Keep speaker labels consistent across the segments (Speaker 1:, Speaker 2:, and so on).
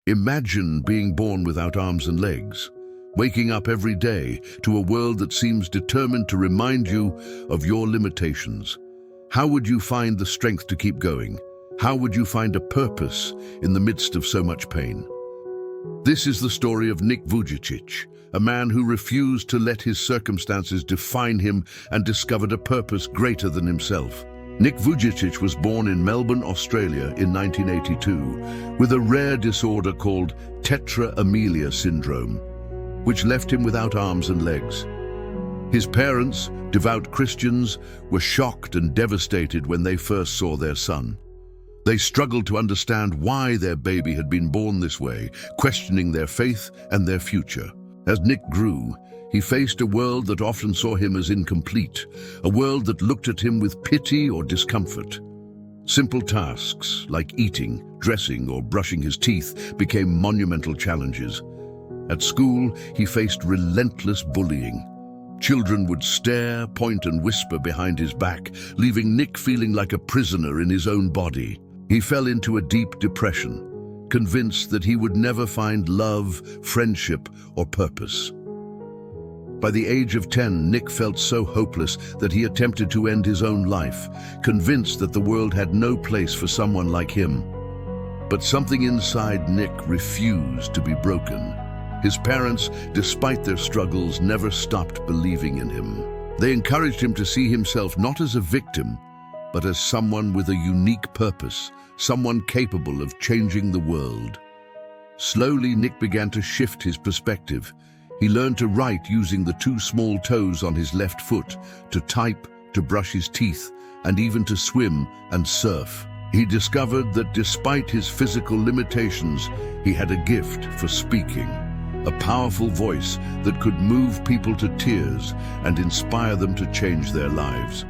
Speaker 1: Imagine being born without arms and legs, waking up every day to a world that seems determined to remind you of your limitations. How would you find the strength to keep going? How would you find a purpose in the midst of so much pain? This is the story of Nick Vujicic, a man who refused to let his circumstances define him and discovered a purpose greater than himself. Nick Vujicic was born in Melbourne, Australia in 1982 with a rare disorder called Tetra-amelia syndrome, which left him without arms and legs. His parents, devout Christians, were shocked and devastated when they first saw their son. They struggled to understand why their baby had been born this way, questioning their faith and their future. As Nick grew, he faced a world that often saw him as incomplete, a world that looked at him with pity or discomfort. Simple tasks like eating, dressing, or brushing his teeth became monumental challenges. At school, he faced relentless bullying. Children would stare, point, and whisper behind his back, leaving Nick feeling like a prisoner in his own body. He fell into a deep depression, convinced that he would never find love, friendship, or purpose. By the age of 10, Nick felt so hopeless that he attempted to end his own life, convinced that the world had no place for someone like him. But something inside Nick refused to be broken. His parents, despite their struggles, never stopped believing in him. They encouraged him to see himself not as a victim, but as someone with a unique purpose, someone capable of changing the world. Slowly, Nick began to shift his perspective. He learned to write using the two small toes on his left foot, to type, to brush his teeth, and even to swim and surf. He discovered that despite his physical limitations, he had a gift for speaking, a powerful voice that could move people to tears and inspire them to change their lives.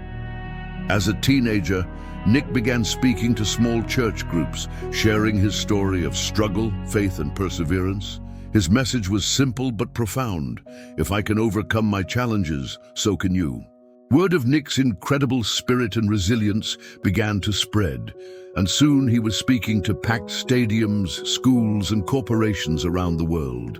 Speaker 1: As a teenager, Nick began speaking to small church groups, sharing his story of struggle, faith, and perseverance. His message was simple but profound. If I can overcome my challenges, so can you. Word of Nick's incredible spirit and resilience began to spread, and soon he was speaking to packed stadiums, schools, and corporations around the world.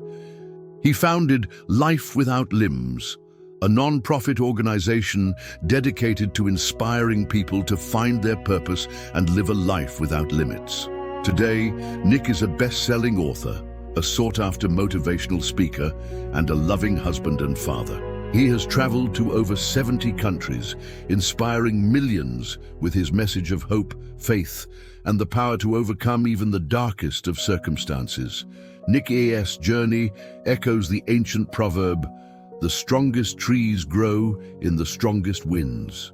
Speaker 1: He founded Life Without Limbs, a non-profit organization dedicated to inspiring people to find their purpose and live a life without limits. Today, Nick is a best-selling author, a sought-after motivational speaker, and a loving husband and father. He has traveled to over 70 countries, inspiring millions with his message of hope, faith, and the power to overcome even the darkest of circumstances. Nick's journey echoes the ancient proverb, "The strongest trees grow in the strongest winds."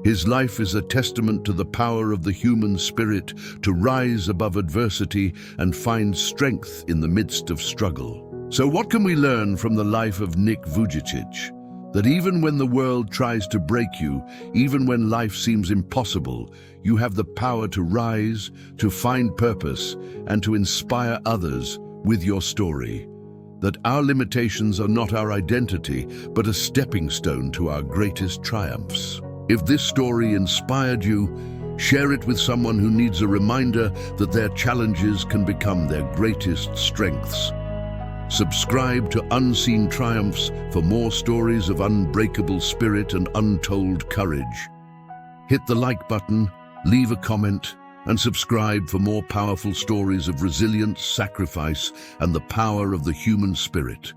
Speaker 1: His life is a testament to the power of the human spirit to rise above adversity and find strength in the midst of struggle. So what can we learn from the life of Nick Vujicic? That even when the world tries to break you, even when life seems impossible, you have the power to rise, to find purpose, and to inspire others with your story. That our limitations are not our identity, but a stepping stone to our greatest triumphs. If this story inspired you, share it with someone who needs a reminder that their challenges can become their greatest strengths. Subscribe to Unseen Triumphs for more stories of unbreakable spirit and untold courage. Hit the like button, leave a comment, and subscribe for more powerful stories of resilience, sacrifice, and the power of the human spirit.